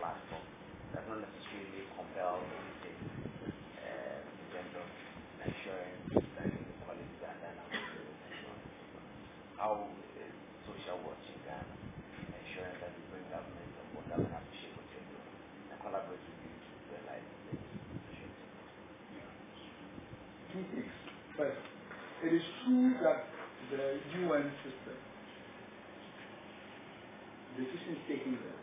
platform does not necessarily compel anything in terms of ensuring that inequalities are done away with and so on and so forth. How is Social Watch in Ghana ensuring that we bring government on board that will appreciate what you're doing and collaborate with you to realize this opportunity? Two things. First, it is true that the UN system, decisions taken there,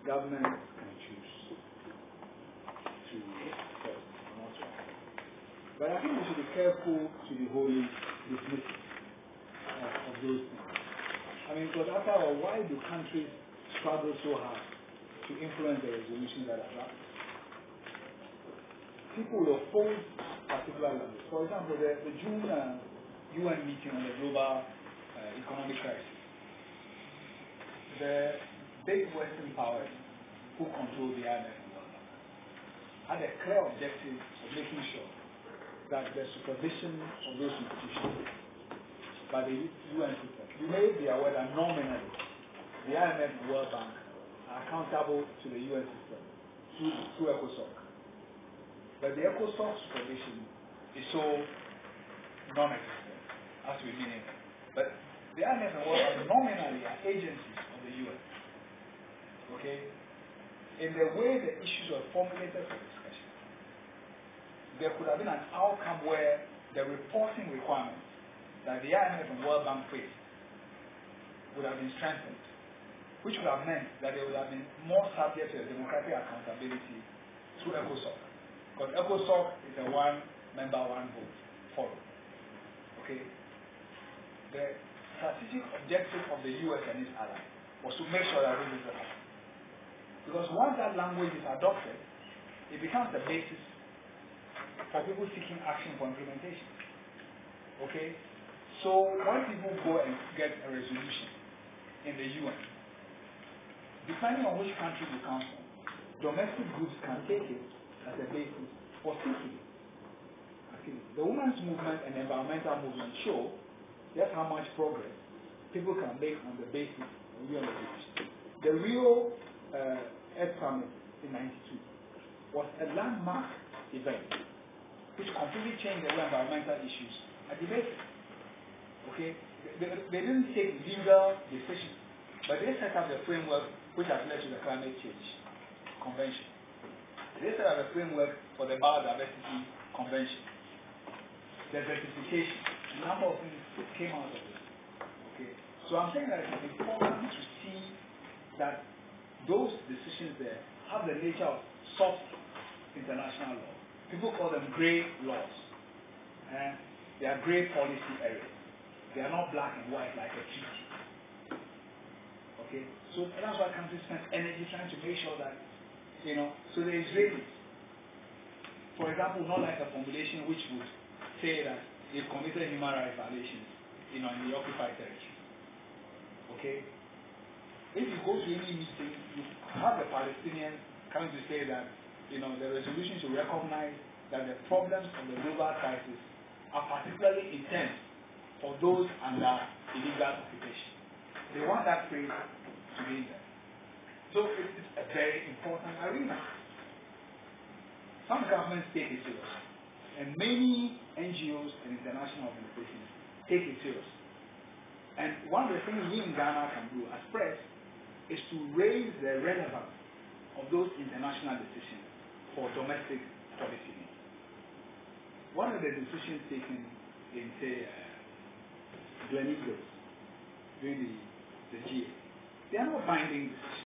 government can choose to accept or not to accept. But I think we should be careful to be wholly dismissive of those things. I mean, because after all, why do countries struggle so hard to influence the resolutions that are drafted? People will oppose particular language. For example, the June UN meeting on the global economic crisis, the big Western powers who control the IMF and World Bank had a clear objective of making sure that the supervision of those institutions by the UN system, you may be aware that nominally the IMF and World Bank are accountable to the UN system through ECOSOC. But the ECOSOC supervision is so non-existent as we mean it. But the IMF and World Bank nominally are agencies of the UN. Okay? In the way the issues were formulated for discussion, there could have been an outcome where the reporting requirements that the IMF and World Bank faced would have been strengthened, which would have meant that they would have been more subject to democratic accountability through ECOSOC. Because ECOSOC is a one-member, one-vote forum. Okay? The strategic objective of the US and its allies was to make sure that this is happen. Because once that language is adopted, it becomes the basis for people seeking action for implementation. Okay? So when people go and get a resolution in the UN, depending on which country you come from, domestic groups can take it as a basis for seeking activity. The women's movement and environmental movement show just how much progress people can make on the basis of UN resolution. The Rio Earth Summit in '92 was a landmark event which completely changed the way environmental issues are debated. Okay, they didn't take legal decisions, but they set up the framework which has led to the Climate Change Convention. They set up a framework for the Biodiversity Convention, desertification, a number of things came out of it. Okay, so I'm saying that it's important to see that those decisions there have the nature of soft international law. People call them gray laws, and they are gray policy areas. They are not black and white like a treaty. Okay, so that's why countries spend energy trying to make sure that, so the Israelis, for example, not like a formulation which would say that they've committed human rights violations, in the occupied territory. Okay, if you go to any meeting, you have the Palestinians coming to say that, the resolution should recognize that the problems of the global crisis are particularly intense for those under illegal occupation. They want that phrase to be there. So it's a very important arena. Some governments take it serious, and many NGOs and international organizations take it serious. And one of the things we in Ghana can do as press is to raise the relevance of those international decisions for domestic policy needs. One of the decisions taken in, say, Gleneagles during the GA, they are not binding decisions.